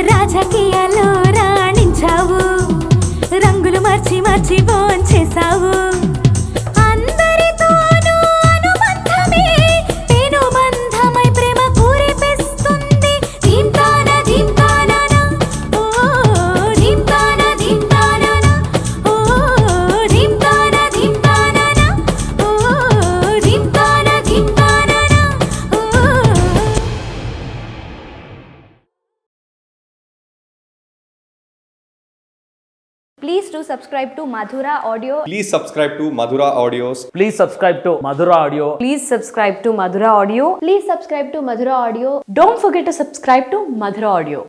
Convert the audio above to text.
రాజకీయాల్లో రాణించావు, రంగులు మార్చి మార్చి భోంచేశావు. అందరితోనూ అనుబంధమే పెను బంధమై ప్రేమ పూరిపిస్తుంది. ధీంతాన ధీంతానన ఓ ధీంతాన ధీంతానన ఓ ధీంతాన ధీంతానన ఓ ధీంతాన ధీంతానన ఓ. Please do subscribe to Madhura Audio. Please subscribe to Madhura Audios. Please subscribe to Madhura Audio. Please subscribe to Madhura Audio. Please subscribe to Madhura Audio. Don't forget to subscribe to Madhura Audio.